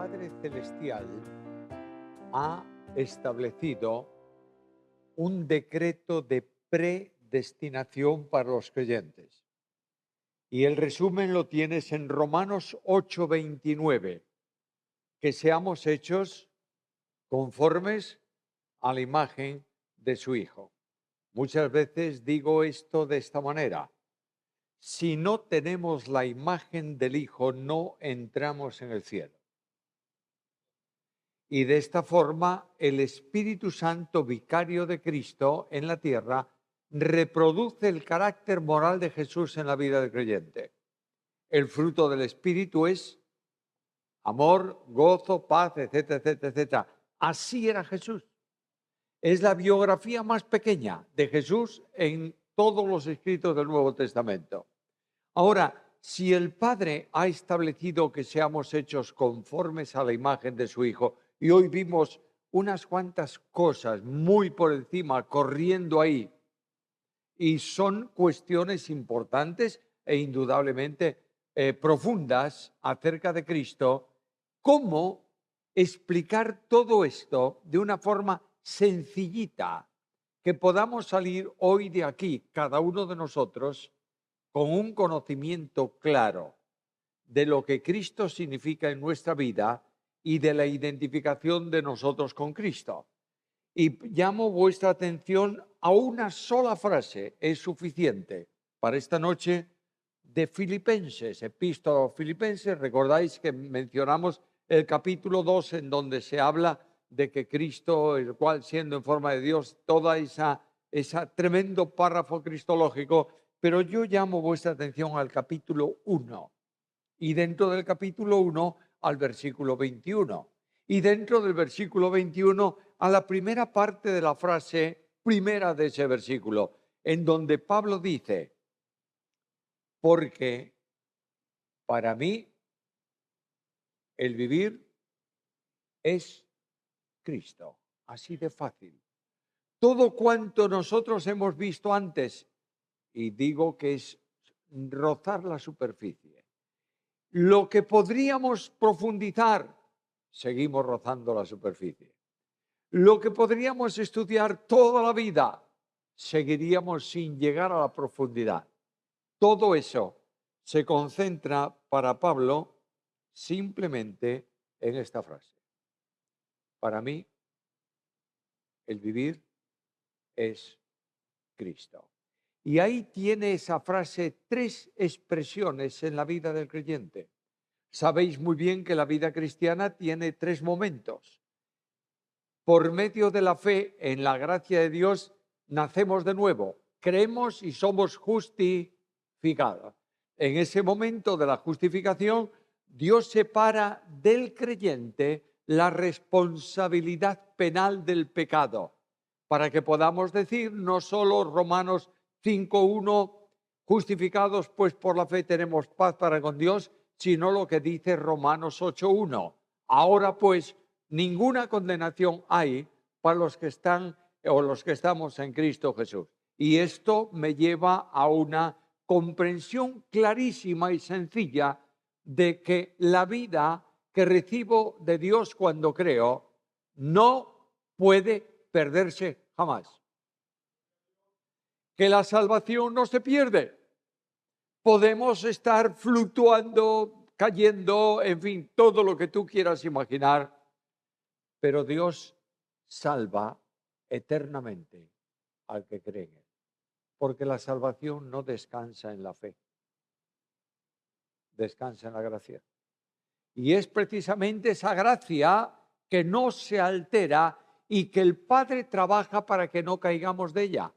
Padre Celestial ha establecido un decreto de predestinación para los creyentes. Y el resumen lo tienes en Romanos 8:29, que seamos hechos conformes a la imagen de su Hijo. Muchas veces digo esto de esta manera: si no tenemos la imagen del Hijo, no entramos en el cielo. Y de esta forma, el Espíritu Santo, vicario de Cristo en la tierra, reproduce el carácter moral de Jesús en la vida del creyente. El fruto del Espíritu es amor, gozo, paz, etcétera, etcétera, etcétera. Así era Jesús. Es la biografía más pequeña de Jesús en todos los escritos del Nuevo Testamento. Ahora, si el Padre ha establecido que seamos hechos conformes a la imagen de su Hijo, y hoy vimos unas cuantas cosas muy por encima corriendo ahí, y son cuestiones importantes e indudablemente profundas acerca de Cristo, ¿cómo explicar todo esto de una forma sencillita, que podamos salir hoy de aquí, cada uno de nosotros, con un conocimiento claro de lo que Cristo significa en nuestra vida y de la identificación de nosotros con Cristo? Y llamo vuestra atención a una sola frase, es suficiente para esta noche, de Filipenses, epístola a los Filipenses. Recordáis que mencionamos el capítulo 2, en donde se habla de que Cristo, el cual siendo en forma de Dios, toda esa tremendo párrafo cristológico, pero yo llamo vuestra atención al capítulo 1, y dentro del capítulo 1 al versículo 21, y dentro del versículo 21 a la primera parte de la frase primera de ese versículo, en donde Pablo dice: porque para mí el vivir es Cristo. Así de fácil. Todo cuanto nosotros hemos visto antes, y digo que es rozar la superficie, lo que podríamos profundizar, seguimos rozando la superficie. Lo que podríamos estudiar toda la vida, seguiríamos sin llegar a la profundidad. Todo eso se concentra para Pablo simplemente en esta frase: para mí, el vivir es Cristo. Y ahí tiene esa frase tres expresiones en la vida del creyente. Sabéis muy bien que la vida cristiana tiene tres momentos. Por medio de la fe en la gracia de Dios, nacemos de nuevo, creemos y somos justificados. En ese momento de la justificación, Dios separa del creyente la responsabilidad penal del pecado, para que podamos decir no solo Romanos 5:1, justificados pues por la fe tenemos paz para con Dios, sino lo que dice Romanos 8:1. Ahora pues ninguna condenación hay para los que están o los que estamos en Cristo Jesús. Y esto me lleva a una comprensión clarísima y sencilla de que la vida que recibo de Dios cuando creo no puede perderse jamás. Que la salvación no se pierde. Podemos estar fluctuando, cayendo, en fin, todo lo que tú quieras imaginar, pero Dios salva eternamente al que cree en él, porque la salvación no descansa en la fe, descansa en la gracia. Y es precisamente esa gracia que no se altera y que el Padre trabaja para que no caigamos de ella.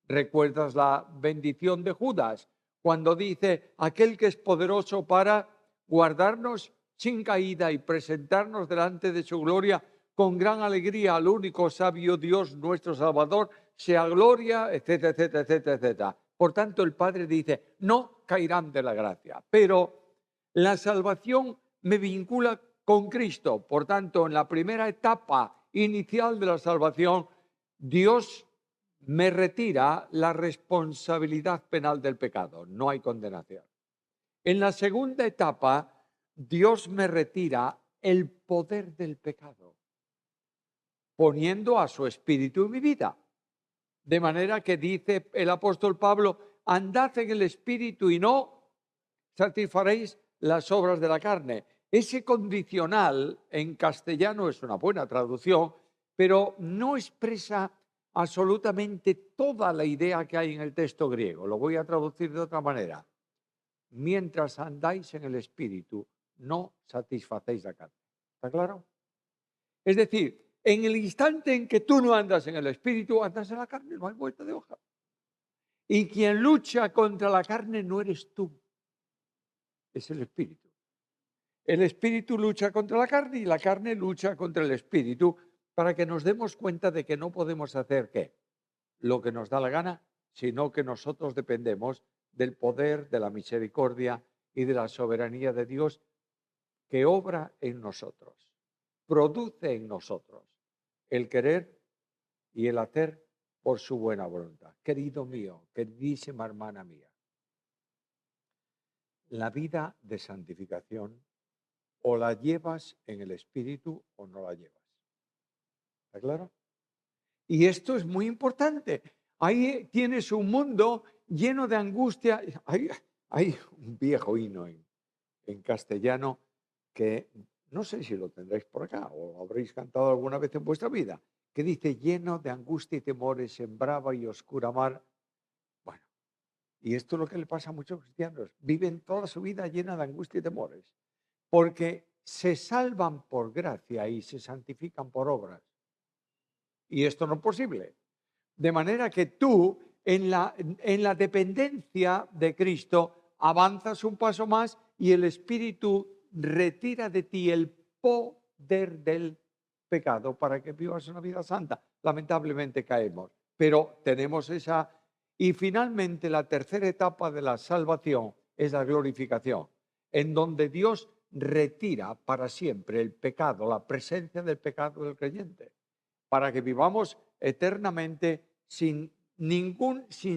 ¿Recuerdas la bendición de Judas cuando dice: aquel que es poderoso para guardarnos sin caída y presentarnos delante de su gloria con gran alegría al único sabio Dios nuestro Salvador, sea gloria, etcétera, etcétera, etcétera, etcétera? Por tanto, el Padre dice: no caerán de la gracia, pero la salvación me vincula con Cristo. Por tanto, en la primera etapa inicial de la salvación, Dios me retira la responsabilidad penal del pecado. No hay condenación. En la segunda etapa, Dios me retira el poder del pecado, poniendo a su espíritu en mi vida. De manera que dice el apóstol Pablo, andad en el espíritu y no satisfaréis las obras de la carne. Ese condicional en castellano es una buena traducción, pero no expresa absolutamente toda la idea que hay en el texto griego. Lo voy a traducir de otra manera. Mientras andáis en el espíritu, no satisfacéis la carne. ¿Está claro? Es decir, en el instante en que tú no andas en el espíritu, andas en la carne, no hay vuelta de hoja. Y quien lucha contra la carne no eres tú, es el espíritu. El espíritu lucha contra la carne y la carne lucha contra el espíritu, para que nos demos cuenta de que no podemos hacer ¿qué? Lo que nos da la gana, sino que nosotros dependemos del poder, de la misericordia y de la soberanía de Dios que obra en nosotros, produce en nosotros el querer y el hacer por su buena voluntad. Querido mío, queridísima hermana mía, la vida de santificación o la llevas en el espíritu o no la llevas. ¿Está claro? Y esto es muy importante. Ahí tienes un mundo lleno de angustia. Hay un viejo himno en castellano que no sé si lo tendréis por acá o lo habréis cantado alguna vez en vuestra vida, que dice, lleno de angustia y temores en brava y oscura mar. Bueno, y esto es lo que le pasa a muchos cristianos. Viven toda su vida llena de angustia y temores, porque se salvan por gracia y se santifican por obras. Y esto no es posible. De manera que tú, en la dependencia de Cristo, avanzas un paso más y el Espíritu retira de ti el poder del pecado para que vivas una vida santa. Lamentablemente caemos, pero tenemos esa. Y finalmente la tercera etapa de la salvación es la glorificación, en donde Dios retira para siempre el pecado, la presencia del pecado del creyente, para que vivamos eternamente sin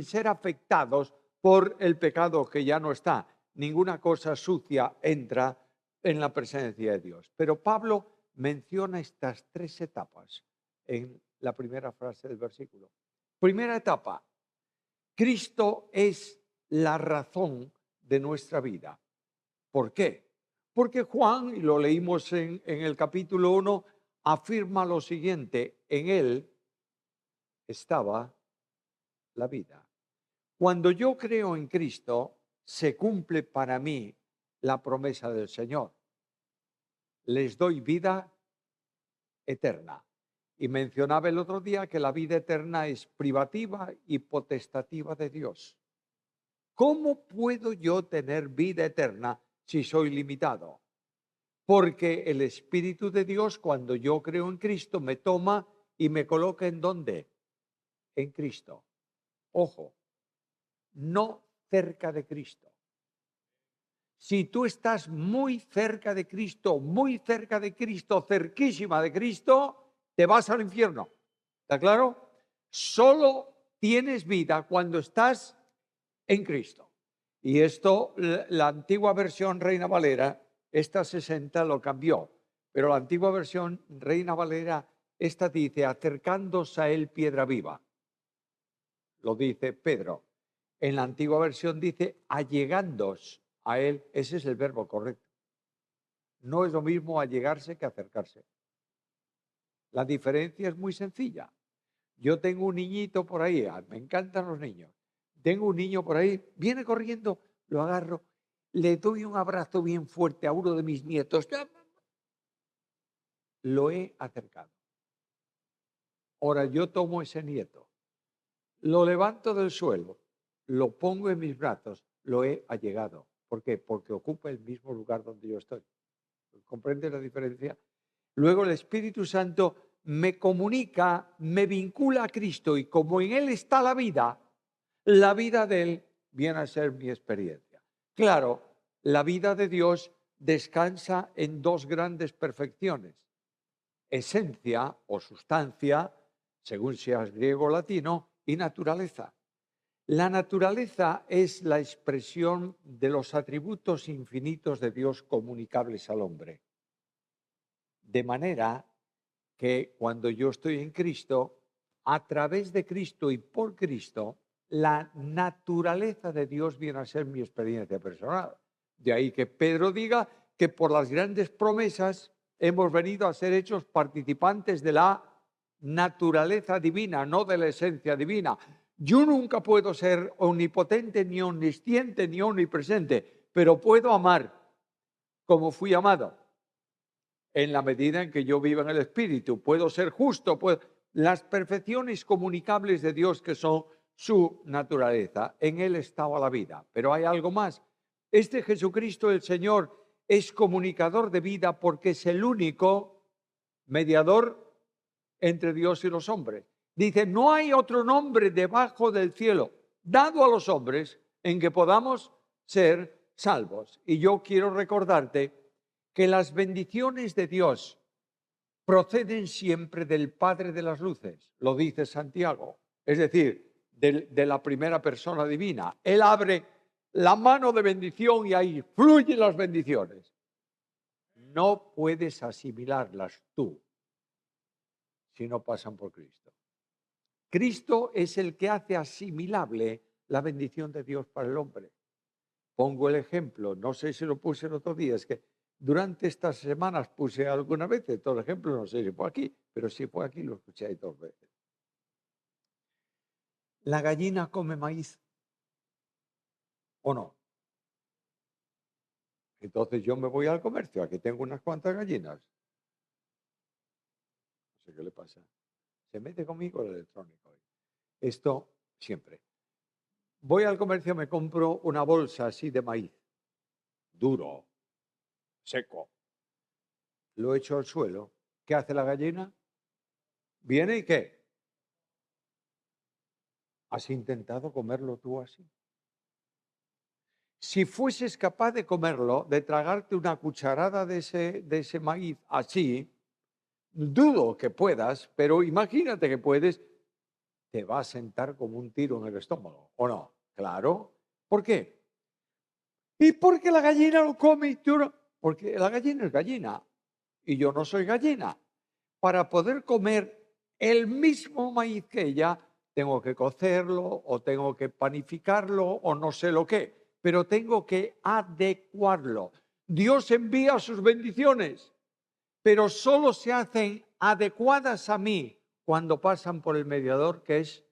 ser afectados por el pecado que ya no está. Ninguna cosa sucia entra en la presencia de Dios. Pero Pablo menciona estas tres etapas en la primera frase del versículo. Primera etapa, Cristo es la razón de nuestra vida. ¿Por qué? Porque Juan, y lo leímos en el capítulo 1, afirma lo siguiente, en él estaba la vida. Cuando yo creo en Cristo, se cumple para mí la promesa del Señor. Les doy vida eterna. Y mencionaba el otro día que la vida eterna es privativa y potestativa de Dios. ¿Cómo puedo yo tener vida eterna si soy limitado? Porque el Espíritu de Dios, cuando yo creo en Cristo, me toma y me coloca ¿en dónde? En Cristo. Ojo, no cerca de Cristo. Si tú estás muy cerca de Cristo, cerquísima de Cristo, te vas al infierno. ¿Está claro? Solo tienes vida cuando estás en Cristo. Y esto, la antigua versión Reina Valera, esta 60 lo cambió, pero la antigua versión Reina Valera, esta dice, acercándose a él piedra viva. Lo dice Pedro. En la antigua versión dice, allegándoos a él. Ese es el verbo correcto. No es lo mismo allegarse que acercarse. La diferencia es muy sencilla. Yo tengo un niñito por ahí, me encantan los niños. Tengo un niño por ahí, viene corriendo, lo agarro, le doy un abrazo bien fuerte a uno de mis nietos. Lo he acercado. Ahora yo tomo ese nieto, lo levanto del suelo, lo pongo en mis brazos, lo he allegado. ¿Por qué? Porque ocupa el mismo lugar donde yo estoy. ¿Comprende la diferencia? Luego el Espíritu Santo me comunica, me vincula a Cristo y como en Él está la vida de Él viene a ser mi experiencia. Claro, la vida de Dios descansa en dos grandes perfecciones. Esencia o sustancia, según seas griego o latino, y naturaleza. La naturaleza es la expresión de los atributos infinitos de Dios comunicables al hombre. De manera que cuando yo estoy en Cristo, a través de Cristo y por Cristo, la naturaleza de Dios viene a ser mi experiencia personal. De ahí que Pedro diga que por las grandes promesas hemos venido a ser hechos participantes de la naturaleza divina, no de la esencia divina. Yo nunca puedo ser omnipotente, ni omnisciente, ni omnipresente, pero puedo amar como fui amado. En la medida en que yo viva en el Espíritu, puedo ser justo, las perfecciones comunicables de Dios que son su naturaleza, en Él estaba la vida. Pero hay algo más. Este Jesucristo, el Señor, es comunicador de vida porque es el único mediador entre Dios y los hombres. Dice, no hay otro nombre debajo del cielo dado a los hombres en que podamos ser salvos. Y yo quiero recordarte que las bendiciones de Dios proceden siempre del Padre de las luces, lo dice Santiago, es decir, de la primera persona divina. Él abre la mano de bendición y ahí fluyen las bendiciones. No puedes asimilarlas tú si no pasan por Cristo. Cristo es el que hace asimilable la bendición de Dios para el hombre. Pongo el ejemplo, no sé si lo puse el otro día, es que durante estas semanas puse alguna vez, todo el ejemplo, no sé si fue aquí, pero si fue aquí lo escuché ahí 2 veces. ¿La gallina come maíz o no? Entonces yo me voy al comercio, aquí tengo unas cuantas gallinas. No sé qué le pasa. Se mete conmigo el electrónico. Esto siempre. Voy al comercio, me compro una bolsa así de maíz, duro, seco. Lo echo al suelo. ¿Qué hace la gallina? ¿Viene y qué? ¿Has intentado comerlo tú así? Si fueses capaz de comerlo, de tragarte una cucharada de ese maíz así, dudo que puedas, pero imagínate que puedes, te va a sentar como un tiro en el estómago, ¿o no? Claro. ¿Por qué? ¿Y por qué la gallina lo come y tú no? Porque la gallina es gallina y yo no soy gallina. Para poder comer el mismo maíz que ella, tengo que cocerlo o tengo que panificarlo o no sé lo qué, pero tengo que adecuarlo. Dios envía sus bendiciones, pero solo se hacen adecuadas a mí cuando pasan por el mediador que es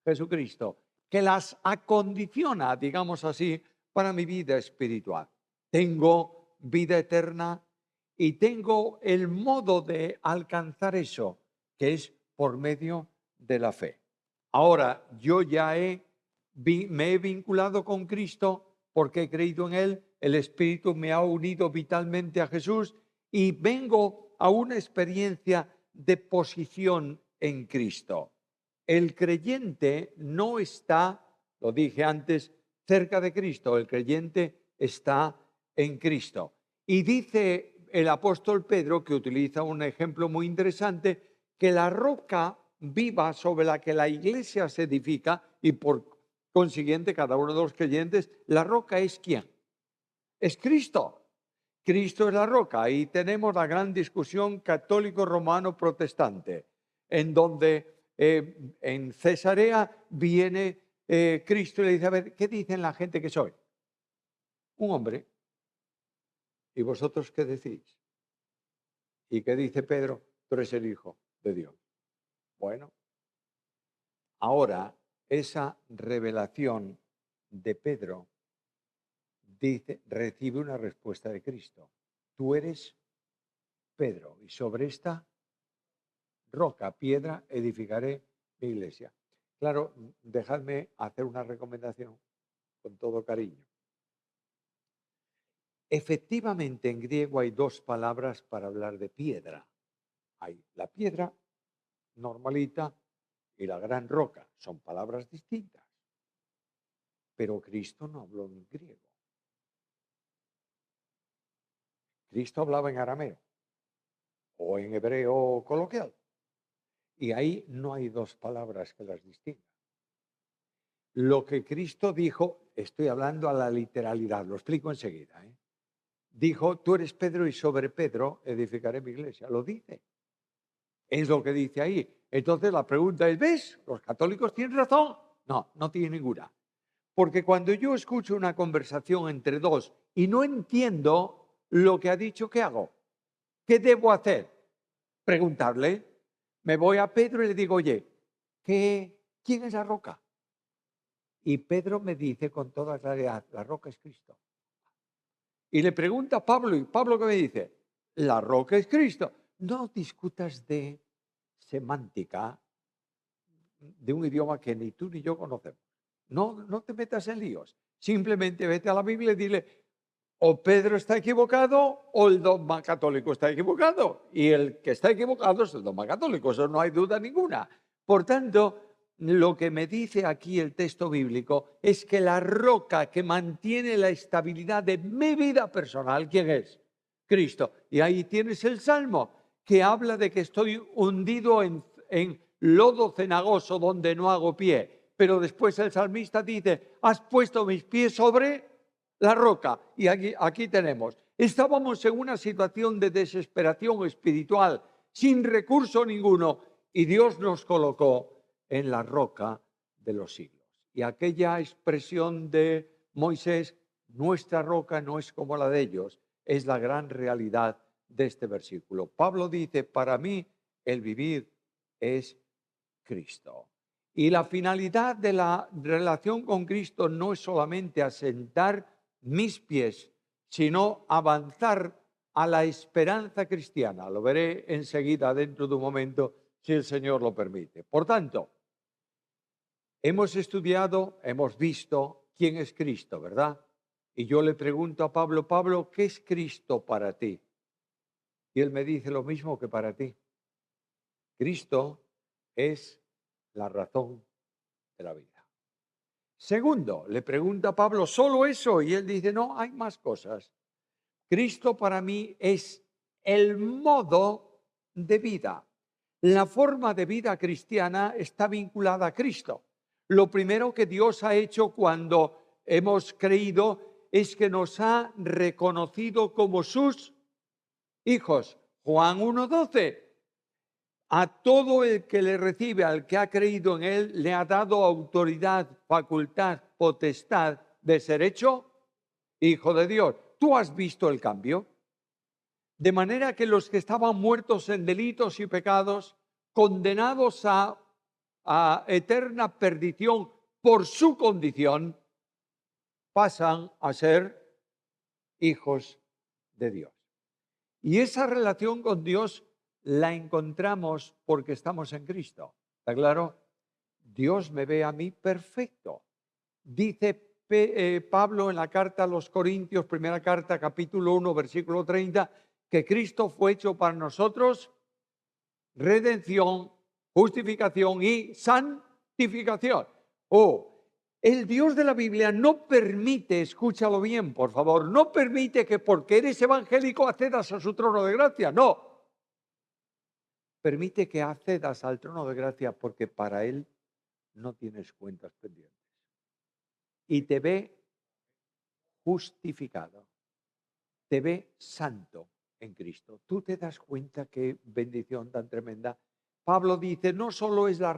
Jesucristo, que las acondiciona, digamos así, para mi vida espiritual. Tengo vida eterna y tengo el modo de alcanzar eso, que es por medio de la fe. Ahora, yo ya me he vinculado con Cristo porque he creído en Él, el Espíritu me ha unido vitalmente a Jesús y vengo a una experiencia de posición en Cristo. El creyente no está, lo dije antes, cerca de Cristo, el creyente está en Cristo. Y dice el apóstol Pedro, que utiliza un ejemplo muy interesante, que la roca viva sobre la que la iglesia se edifica y por consiguiente cada uno de los creyentes, la roca es ¿quién? Es Cristo. Cristo es la roca. Ahí tenemos la gran discusión católico-romano-protestante, en donde en Cesarea viene Cristo y le dice, a ver, ¿qué dicen la gente que soy? Un hombre. ¿Y vosotros qué decís? ¿Y qué dice Pedro? Tú eres el Hijo de Dios. Bueno, ahora esa revelación de Pedro dice, recibe una respuesta de Cristo. Tú eres Pedro y sobre esta roca, piedra, edificaré mi iglesia. Claro, dejadme hacer una recomendación con todo cariño. Efectivamente, en griego hay 2 palabras para hablar de piedra. Hay la piedra normalita y la gran roca. Son palabras distintas. Pero Cristo no habló en griego. Cristo hablaba en arameo o en hebreo coloquial. Y ahí no hay 2 palabras que las distingan. Lo que Cristo dijo, estoy hablando a la literalidad, lo explico enseguida, dijo, tú eres Pedro y sobre Pedro edificaré mi iglesia. Lo dice. Es lo que dice ahí. Entonces la pregunta es, ¿ves? ¿Los católicos tienen razón? No, no tienen ninguna. Porque cuando yo escucho una conversación entre dos y no entiendo lo que ha dicho, ¿qué hago? ¿Qué debo hacer? Preguntarle. Me voy a Pedro y le digo, oye, ¿quién es la roca? Y Pedro me dice con toda claridad, la roca es Cristo. Y le pregunta a Pablo, y Pablo ¿qué me dice? La roca es Cristo. No discutas de semántica de un idioma que ni tú ni yo conocemos. No te metas en líos. Simplemente vete a la Biblia y dile, o Pedro está equivocado o el dogma católico está equivocado. Y el que está equivocado es el dogma católico, eso no hay duda ninguna. Por tanto, lo que me dice aquí el texto bíblico es que la roca que mantiene la estabilidad de mi vida personal, ¿quién es? Cristo. Y ahí tienes el Salmo que habla de que estoy hundido en lodo cenagoso donde no hago pie. Pero después el salmista dice, has puesto mis pies sobre la roca. Y aquí tenemos. Estábamos en una situación de desesperación espiritual, sin recurso ninguno, y Dios nos colocó en la roca de los siglos. Y aquella expresión de Moisés, nuestra roca no es como la de ellos, es la gran realidad de este versículo. Pablo dice, para mí el vivir es Cristo. Y la finalidad de la relación con Cristo no es solamente asentar mis pies, sino avanzar a la esperanza cristiana. Lo veré enseguida dentro de un momento, si el Señor lo permite. Por tanto, hemos estudiado, hemos visto quién es Cristo, ¿verdad? Y yo le pregunto a Pablo, Pablo, ¿qué es Cristo para ti? Y él me dice lo mismo que para ti. Cristo es la razón de la vida. Segundo, le pregunta a Pablo, ¿solo eso? Y él dice, no, hay más cosas. Cristo para mí es el modo de vida. La forma de vida cristiana está vinculada a Cristo. Lo primero que Dios ha hecho cuando hemos creído es que nos ha reconocido como sus hijos. Juan 1:12. A todo el que le recibe, al que ha creído en él, le ha dado autoridad, facultad, potestad de ser hecho hijo de Dios. ¿Tú has visto el cambio? De manera que los que estaban muertos en delitos y pecados, condenados a eterna perdición por su condición, pasan a ser hijos de Dios. Y esa relación con Dios la encontramos porque estamos en Cristo. ¿Está claro? Dios me ve a mí perfecto. Dice Pablo en la carta a los Corintios, primera carta, capítulo 1, versículo 30, que Cristo fue hecho para nosotros redención, justificación y santificación. El Dios de la Biblia no permite, escúchalo bien, por favor, no permite que porque eres evangélico accedas a su trono de gracia, no. Permite que accedas al trono de gracia porque para Él no tienes cuentas pendientes. Y te ve justificado, te ve santo en Cristo. Tú te das cuenta qué bendición tan tremenda. Pablo dice, no solo es la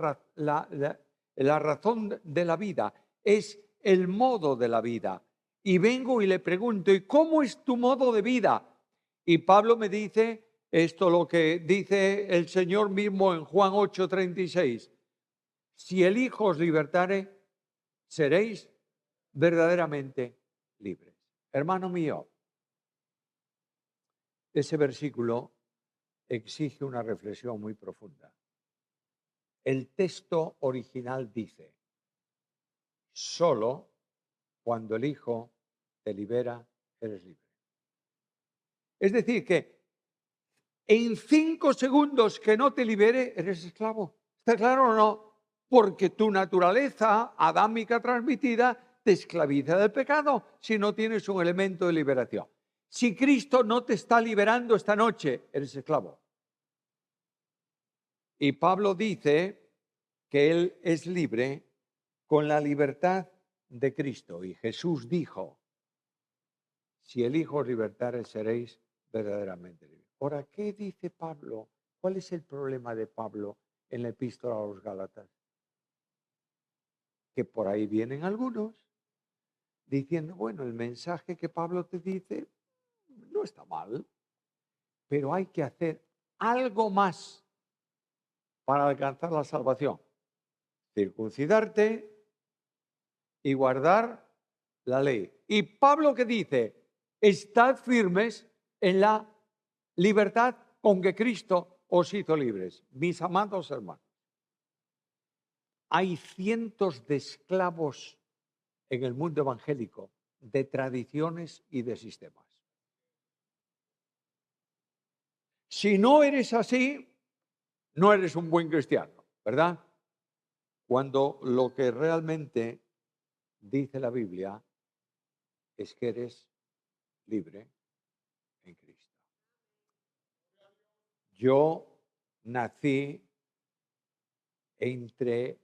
razón de la vida, es el modo de la vida. Y vengo y le pregunto, ¿y cómo es tu modo de vida? Y Pablo me dice esto, lo que dice el Señor mismo en Juan 8:36. Si el Hijo os libertare, seréis verdaderamente libres. Hermano mío, ese versículo exige una reflexión muy profunda. El texto original dice, solo cuando el Hijo te libera, eres libre. Es decir, que en 5 segundos que no te libere, eres esclavo. ¿Está claro o no? Porque tu naturaleza adámica transmitida te esclaviza del pecado si no tienes un elemento de liberación. Si Cristo no te está liberando esta noche, eres esclavo. Y Pablo dice que él es libre con la libertad de Cristo. Y Jesús dijo, Si el Hijo os libertare, seréis verdaderamente libres. Ahora, ¿qué dice Pablo? ¿Cuál es el problema de Pablo en la epístola a los Gálatas? Que por ahí vienen algunos diciendo, bueno, el mensaje que Pablo te dice no está mal, pero hay que hacer algo más para alcanzar la salvación. Circuncidarte y guardar la ley. Y Pablo que dice, estad firmes en la libertad con que Cristo os hizo libres. Mis amados hermanos, hay cientos de esclavos en el mundo evangélico, de tradiciones y de sistemas. Si no eres así, no eres un buen cristiano, ¿verdad? Cuando lo que realmente dice la Biblia es que eres libre en Cristo. Yo nací entre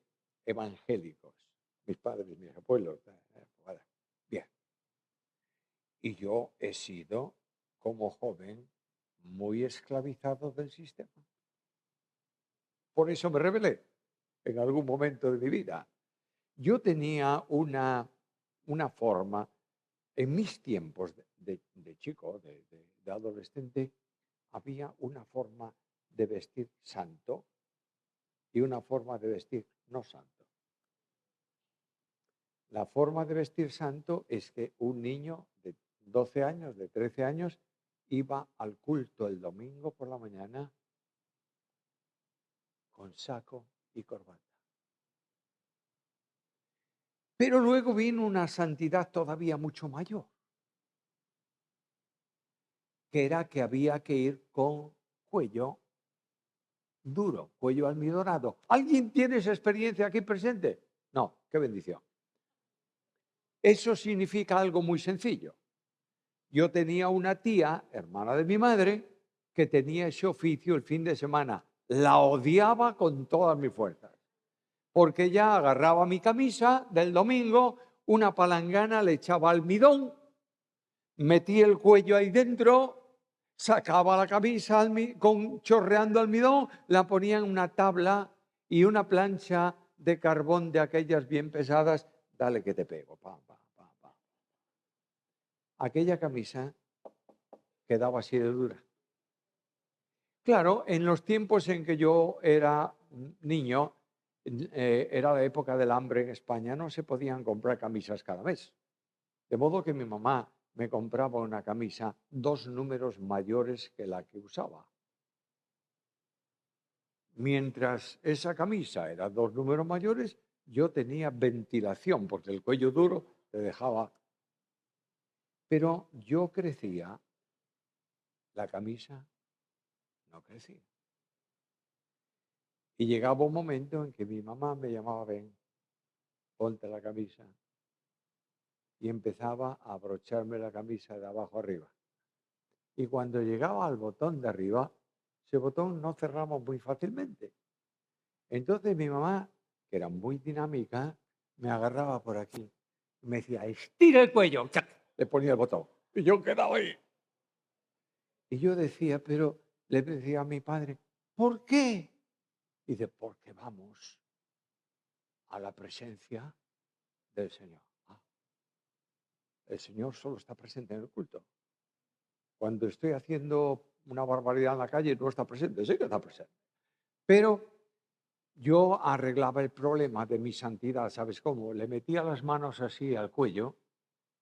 evangélicos, mis padres, mis abuelos. Bien. Y yo he sido, como joven, muy esclavizado del sistema. Por eso me rebelé en algún momento de mi vida. Yo tenía una forma, en mis tiempos de chico, de adolescente, había una forma de vestir santo y una forma de vestir no santo. La forma de vestir santo es que un niño de 12 años, de 13 años, iba al culto el domingo por la mañana con saco y corbata. Pero luego vino una santidad todavía mucho mayor, que era que había que ir con cuello duro, cuello almidonado. ¿Alguien tiene esa experiencia aquí presente? No, qué bendición. Eso significa algo muy sencillo. Yo tenía una tía, hermana de mi madre, que tenía ese oficio el fin de semana. La odiaba con todas mis fuerzas, porque ella agarraba mi camisa del domingo, una palangana, le echaba almidón, metía el cuello ahí dentro, sacaba la camisa chorreando almidón, la ponía en una tabla y una plancha de carbón de aquellas bien pesadas, dale que te pego, pam, pam, pam, pam. Aquella camisa quedaba así de dura. Claro, en los tiempos en que yo era niño, era la época del hambre en España, no se podían comprar camisas cada mes. De modo que mi mamá me compraba una camisa 2 números mayores que la que usaba. Mientras esa camisa era 2 números mayores, yo tenía ventilación, porque el cuello duro te dejaba. Pero yo crecía, la camisa no crecía. Y llegaba un momento en que mi mamá me llamaba, ven, ponte la camisa. Y empezaba a abrocharme la camisa de abajo arriba. Y cuando llegaba al botón de arriba, ese botón no cerraba muy fácilmente. Entonces mi mamá, que era muy dinámica, me agarraba por aquí. Me decía, estira el cuello. ¡Chac! Le ponía el botón. Y yo quedaba ahí. Y yo decía, pero le decía a mi padre, ¿por qué? Y dice, porque vamos a la presencia del Señor. El Señor solo está presente en el culto. Cuando estoy haciendo una barbaridad en la calle, no está presente, sí que está presente. Pero yo arreglaba el problema de mi santidad, ¿sabes cómo? Le metía las manos así al cuello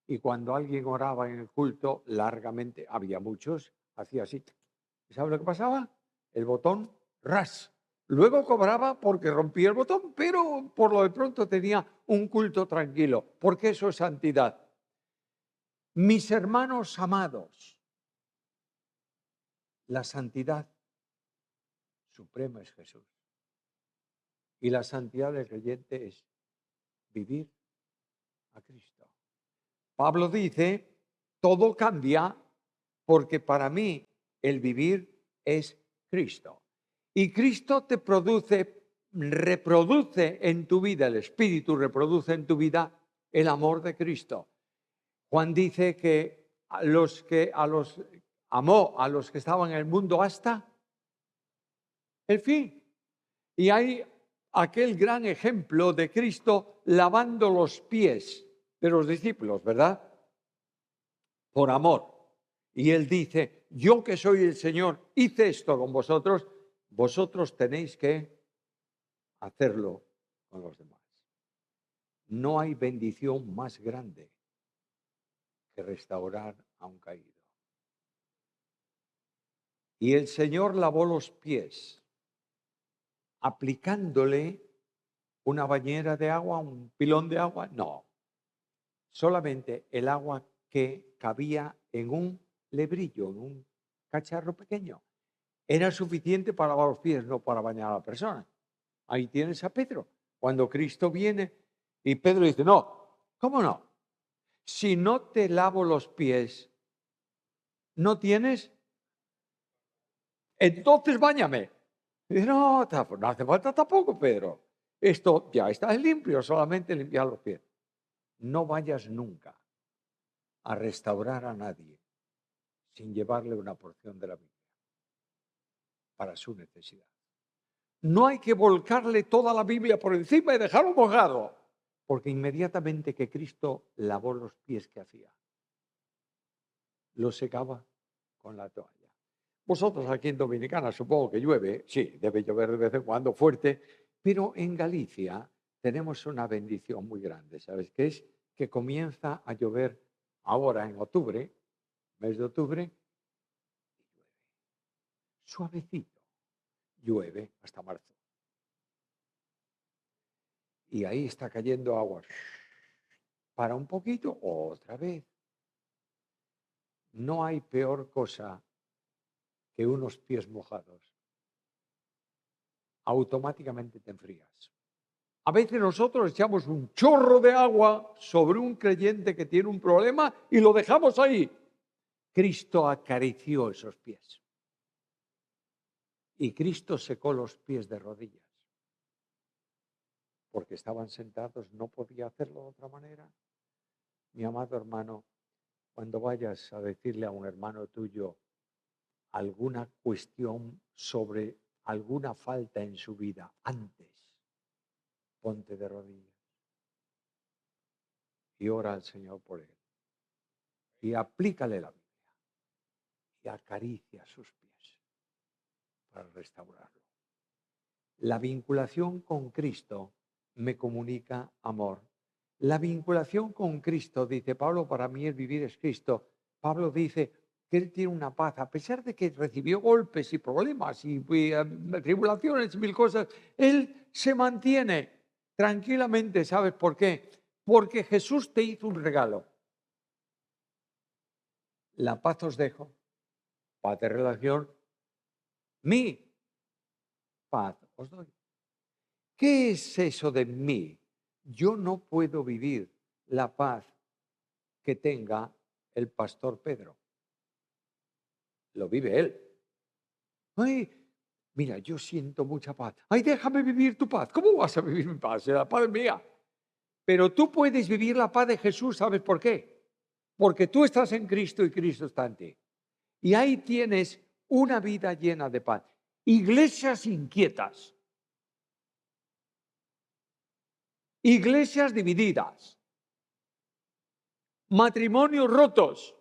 y cuando alguien oraba en el culto, largamente, había muchos, hacía así. ¿Sabes lo que pasaba? El botón, ras. Luego cobraba porque rompía el botón, pero por lo de pronto tenía un culto tranquilo, porque eso es santidad. Mis hermanos amados, la santidad suprema es Jesús. Y la santidad del creyente es vivir a Cristo. Pablo dice, todo cambia porque para mí el vivir es Cristo. Y Cristo te reproduce en tu vida, el Espíritu reproduce en tu vida el amor de Cristo. Juan dice que amó a los que estaban en el mundo hasta el fin. Y hay aquel gran ejemplo de Cristo lavando los pies de los discípulos, ¿verdad? Por amor. Y él dice, yo que soy el Señor, hice esto con vosotros, vosotros tenéis que hacerlo con los demás. No hay bendición más grande que restaurar a un caído. Y el Señor lavó los pies, aplicándole una bañera de agua, un pilón de agua. No, solamente el agua que cabía en un lebrillo, en un cacharro pequeño. Era suficiente para lavar los pies, no para bañar a la persona. Ahí tienes a Pedro. Cuando Cristo viene y Pedro dice, no, ¿cómo no? Si no te lavo los pies, ¿no tienes? Entonces báñame. Y dice, no, no hace falta tampoco, Pedro. Esto ya está limpio, solamente limpiar los pies. No vayas nunca a restaurar a nadie sin llevarle una porción de la Biblia para su necesidad. No hay que volcarle toda la Biblia por encima y dejarlo mojado, porque inmediatamente que Cristo lavó los pies, que hacía, los secaba con la toalla. Vosotros aquí en Dominicana supongo que llueve, sí, debe llover de vez en cuando fuerte, pero en Galicia tenemos una bendición muy grande, ¿sabes qué es? Que comienza a llover ahora en octubre, mes de octubre, suavecito, llueve hasta marzo. Y ahí está cayendo agua. Para un poquito, otra vez. No hay peor cosa que unos pies mojados. Automáticamente te enfrías. A veces nosotros echamos un chorro de agua sobre un creyente que tiene un problema y lo dejamos ahí. Cristo acarició esos pies. Y Cristo secó los pies de rodillas. Porque estaban sentados, no podía hacerlo de otra manera. Mi amado hermano, cuando vayas a decirle a un hermano tuyo alguna cuestión sobre alguna falta en su vida, antes ponte de rodillas y ora al Señor por él. Y aplícale la Biblia y acaricia sus pies para restaurarlo. La vinculación con Cristo me comunica amor. La vinculación con Cristo, dice Pablo, para mí el vivir es Cristo. Pablo dice que él tiene una paz, a pesar de que recibió golpes y problemas y tribulaciones y mil cosas, él se mantiene tranquilamente. ¿Sabes por qué? Porque Jesús te hizo un regalo. La paz os dejo, paz de relación, mi paz os doy. ¿Qué es eso de mí? Yo no puedo vivir la paz que tenga el pastor Pedro. Lo vive él. Ay, mira, yo siento mucha paz. Ay, déjame vivir tu paz. ¿Cómo vas a vivir mi paz? La paz es mía. Pero tú puedes vivir la paz de Jesús, ¿sabes por qué? Porque tú estás en Cristo y Cristo está en ti. Y ahí tienes una vida llena de paz. Iglesias inquietas. Iglesias divididas. Matrimonios rotos.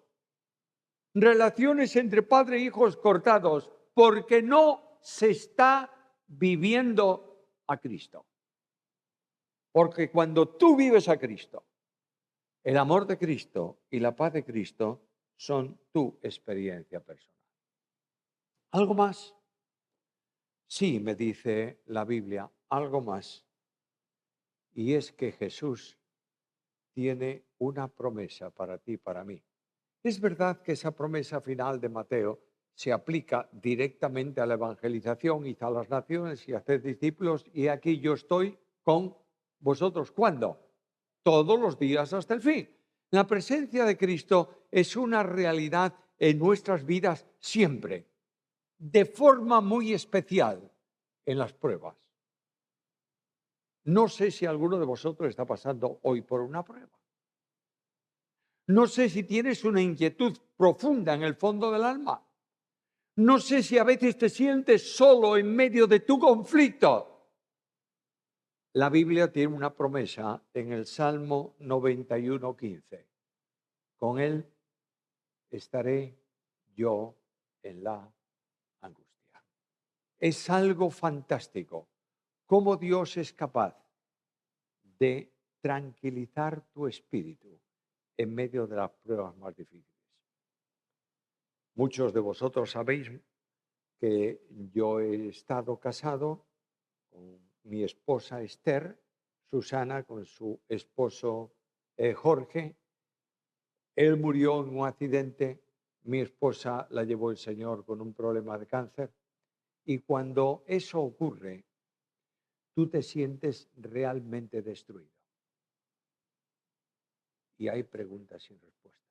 Relaciones entre padre e hijos cortados, porque no se está viviendo a Cristo. Porque cuando tú vives a Cristo, el amor de Cristo y la paz de Cristo son tu experiencia personal. ¿Algo más? Sí, me dice la Biblia, algo más. Y es que Jesús tiene una promesa para ti, para mí. Es verdad que esa promesa final de Mateo se aplica directamente a la evangelización y a las naciones y a hacer discípulos, y aquí yo estoy con vosotros. ¿Cuándo? Todos los días hasta el fin. La presencia de Cristo es una realidad en nuestras vidas siempre, de forma muy especial en las pruebas. No sé si alguno de vosotros está pasando hoy por una prueba. No sé si tienes una inquietud profunda en el fondo del alma. No sé si a veces te sientes solo en medio de tu conflicto. La Biblia tiene una promesa en el Salmo 91:15. Con él estaré yo en la angustia. Es algo fantástico cómo Dios es capaz de tranquilizar tu espíritu en medio de las pruebas más difíciles. Muchos de vosotros sabéis que yo he estado casado con mi esposa Esther, Susana con su esposo Jorge. Él murió en un accidente, mi esposa la llevó el Señor con un problema de cáncer. Y cuando eso ocurre, tú te sientes realmente destruido. Y hay preguntas sin respuestas.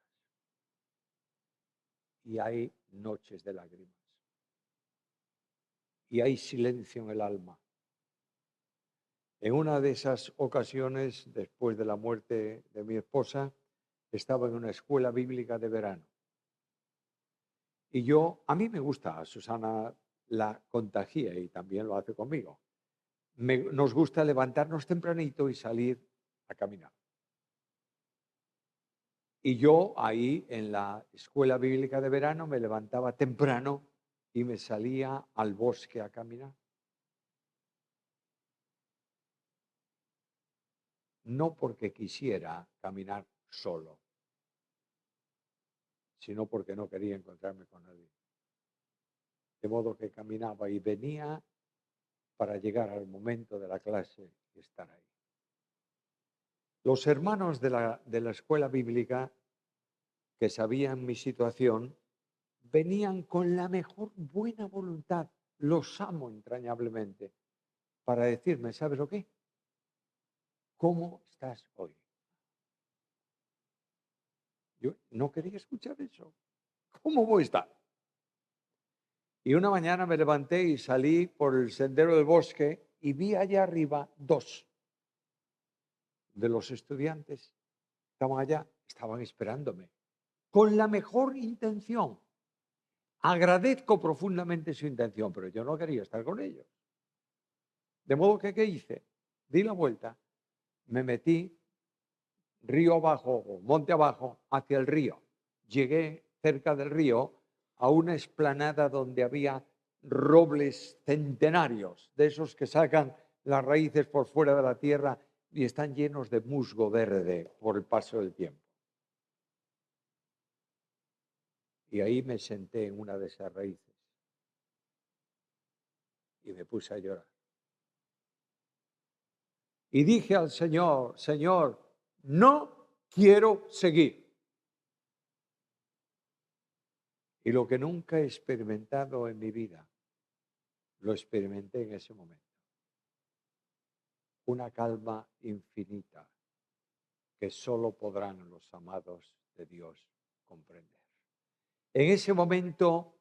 Y hay noches de lágrimas. Y hay silencio en el alma. En una de esas ocasiones, después de la muerte de mi esposa, estaba en una escuela bíblica de verano. Y a mí me gusta, Susana la contagia y también lo hace conmigo. Nos gusta levantarnos tempranito y salir a caminar. Y yo ahí en la escuela bíblica de verano me levantaba temprano y me salía al bosque a caminar. No porque quisiera caminar solo, sino porque no quería encontrarme con nadie. De modo que caminaba y venía para llegar al momento de la clase y estar ahí. Los hermanos de la escuela bíblica que sabían mi situación venían con la mejor buena voluntad, los amo entrañablemente, para decirme, ¿sabes lo qué? ¿Cómo estás hoy? Yo no quería escuchar eso. ¿Cómo voy a estar? Y una mañana me levanté y salí por el sendero del bosque y vi allá arriba 2 de los estudiantes. Estaban esperándome, con la mejor intención. Agradezco profundamente su intención, pero yo no quería estar con ellos. De modo que, ¿qué hice? Di la vuelta, me metí río abajo o monte abajo hacia el río. Llegué cerca del río a una explanada donde había robles centenarios, de esos que sacan las raíces por fuera de la tierra y están llenos de musgo verde por el paso del tiempo. Y ahí me senté en una de esas raíces y me puse a llorar. Y dije al Señor, Señor, no quiero seguir. Y lo que nunca he experimentado en mi vida, lo experimenté en ese momento. Una calma infinita que solo podrán los amados de Dios comprender. En ese momento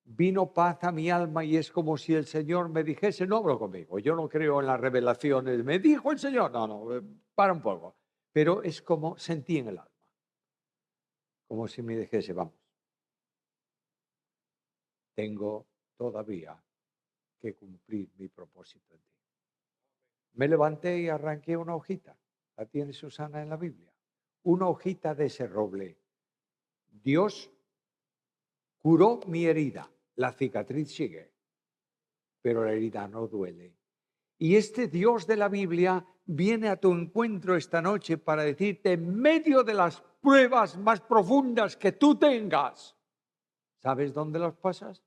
vino paz a mi alma y es como si el Señor me dijese, no hablo conmigo, yo no creo en las revelaciones, me dijo el Señor, no, para un poco, pero es como sentí en el alma, como si me dijese, vamos, tengo todavía que cumplir mi propósito en ti. Me levanté y arranqué una hojita, la tiene Susana en la Biblia, una hojita de ese roble. Dios curó mi herida, la cicatriz sigue, pero la herida no duele. Y este Dios de la Biblia viene a tu encuentro esta noche para decirte, en medio de las pruebas más profundas que tú tengas, ¿sabes dónde las pasas?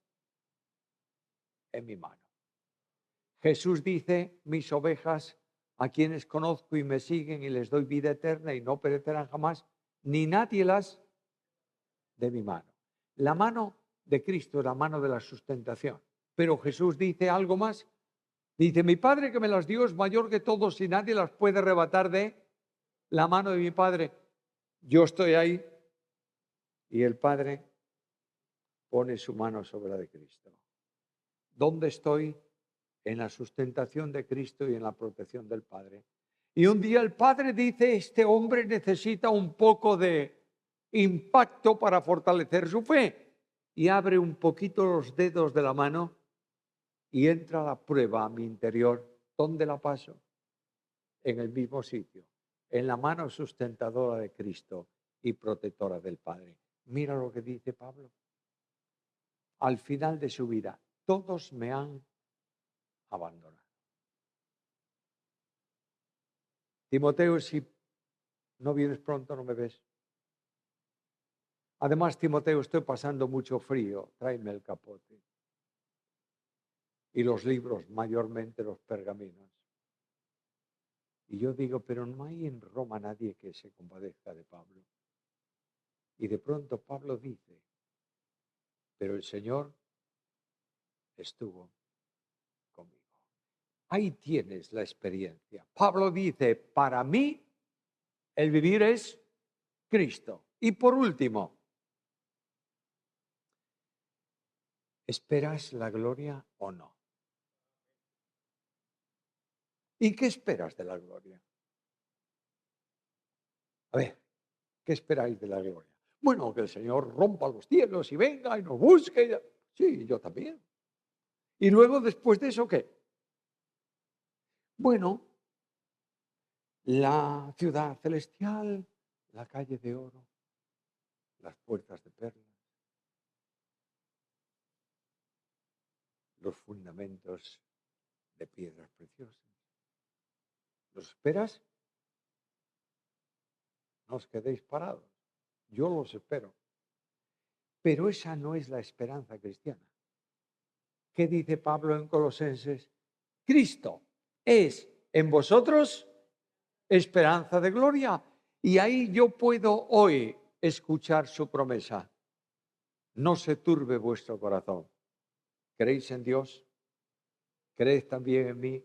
En mi mano. Jesús dice, mis ovejas, a quienes conozco y me siguen y les doy vida eterna y no perecerán jamás, ni nadie las de mi mano. La mano de Cristo es la mano de la sustentación. Pero Jesús dice algo más. Dice, mi Padre que me las dio es mayor que todos y nadie las puede arrebatar de la mano de mi Padre. Yo estoy ahí y el Padre pone su mano sobre la de Cristo. ¿Dónde estoy? En la sustentación de Cristo y en la protección del Padre. Y un día el Padre dice, este hombre necesita un poco de impacto para fortalecer su fe. Y abre un poquito los dedos de la mano y entra la prueba a mi interior. ¿Dónde la paso? En el mismo sitio, en la mano sustentadora de Cristo y protectora del Padre. Mira lo que dice Pablo. Al final de su vida, todos me han abandonado. Timoteo, si no vienes pronto, no me ves. Además, Timoteo, estoy pasando mucho frío. Tráeme el capote. Y los libros, mayormente los pergaminos. Y yo digo, pero no hay en Roma nadie que se compadezca de Pablo. Y de pronto Pablo dice, pero el Señor estuvo conmigo. Ahí tienes la experiencia. Pablo dice, para mí el vivir es Cristo. Y por último, ¿esperas la gloria o no? ¿Y qué esperas de la gloria? A ver, ¿qué esperáis de la gloria? Bueno, que el Señor rompa los cielos y venga y nos busque. Sí, yo también. Y luego, después de eso, ¿qué? Bueno, la ciudad celestial, la calle de oro, las puertas de perlas, los fundamentos de piedras preciosas. ¿Los esperas? No os quedéis parados. Yo los espero. Pero esa no es la esperanza cristiana. ¿Qué dice Pablo en Colosenses? Cristo es en vosotros esperanza de gloria. Y ahí yo puedo hoy escuchar su promesa. No se turbe vuestro corazón. ¿Creéis en Dios? ¿Creéis también en mí?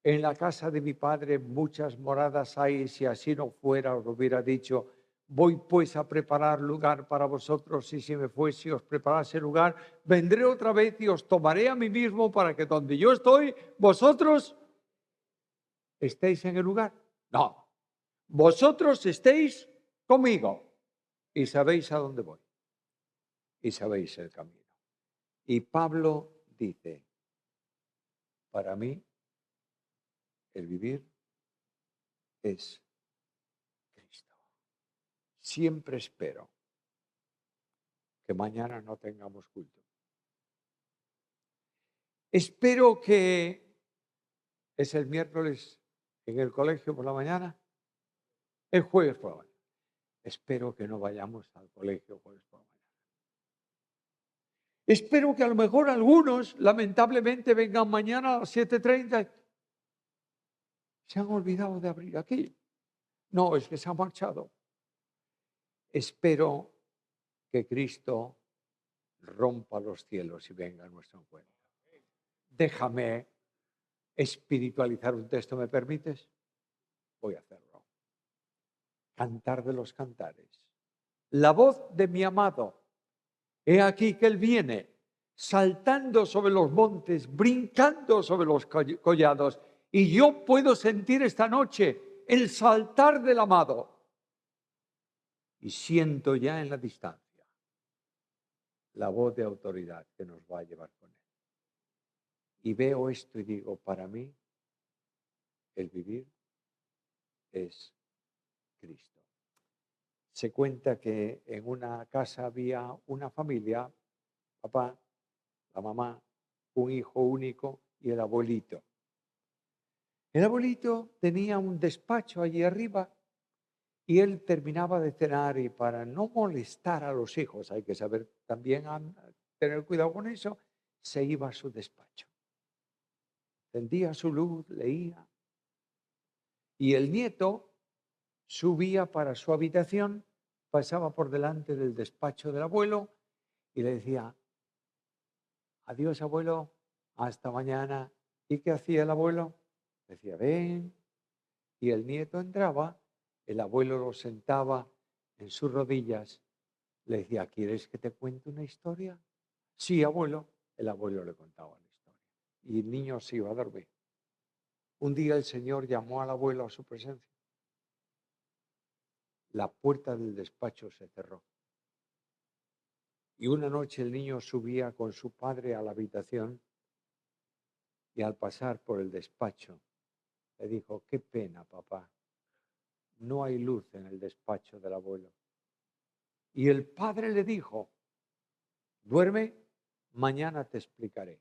En la casa de mi Padre muchas moradas hay, si así no fuera, os lo hubiera dicho. Voy pues a preparar lugar para vosotros, y si me fuese y os preparase lugar, vendré otra vez y os tomaré a mí mismo para que donde yo estoy, vosotros estéis en el lugar. No, vosotros estéis conmigo y sabéis a dónde voy y sabéis el camino. Y Pablo dice, para mí el vivir es Cristo. Siempre espero que mañana no tengamos culto. Espero que es el miércoles en el colegio por la mañana, el jueves por la mañana. Espero que no vayamos al colegio jueves por la mañana. Espero que a lo mejor algunos, lamentablemente, vengan mañana a las 7:30. Se han olvidado de abrir aquí. No, es que se han marchado. Espero que Cristo rompa los cielos y venga a nuestro encuentro. Déjame espiritualizar un texto, ¿me permites? Voy a hacerlo. Cantar de los cantares. La voz de mi amado. He aquí que él viene, saltando sobre los montes, brincando sobre los collados. Y yo puedo sentir esta noche el saltar del amado. Y siento ya en la distancia la voz de autoridad que nos va a llevar con él. Y veo esto y digo, para mí, el vivir es Cristo. Se cuenta que en una casa había una familia, papá, la mamá, un hijo único y el abuelito. El abuelito tenía un despacho allí arriba y él terminaba de cenar y para no molestar a los hijos, hay que saber también tener cuidado con eso, se iba a su despacho. Encendía su luz, leía y el nieto subía para su habitación, pasaba por delante del despacho del abuelo y le decía, adiós abuelo, hasta mañana. ¿Y qué hacía el abuelo? Decía, ven. Y el nieto entraba, el abuelo lo sentaba en sus rodillas, le decía, ¿quieres que te cuente una historia? Sí, abuelo. El abuelo le contaba la historia. Y el niño se iba a dormir. Un día el Señor llamó al abuelo a su presencia. la puerta del despacho se cerró. Y una noche el niño subía con su padre a la habitación y al pasar por el despacho le dijo: qué pena, papá, no hay luz en el despacho del abuelo. Y el padre le dijo: duerme, mañana te explicaré.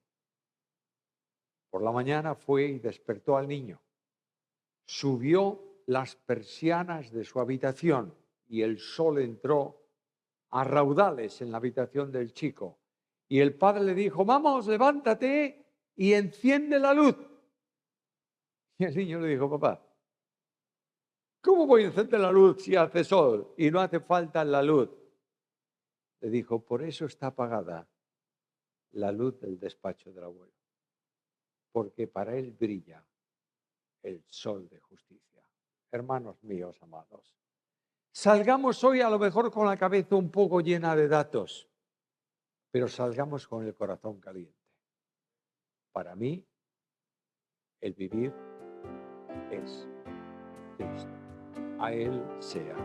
Por la mañana fue y despertó al niño. Subió las persianas de su habitación y el sol entró a raudales en la habitación del chico. Y el padre le dijo: vamos, levántate y enciende la luz. Y el niño le dijo: papá, ¿cómo voy a encender la luz si hace sol y no hace falta la luz? Le dijo: por eso está apagada la luz del despacho del abuelo, porque para él brilla el sol de justicia. Hermanos míos amados, salgamos hoy a lo mejor con la cabeza un poco llena de datos, pero salgamos con el corazón caliente. Para mí, el vivir es Cristo. A Él sea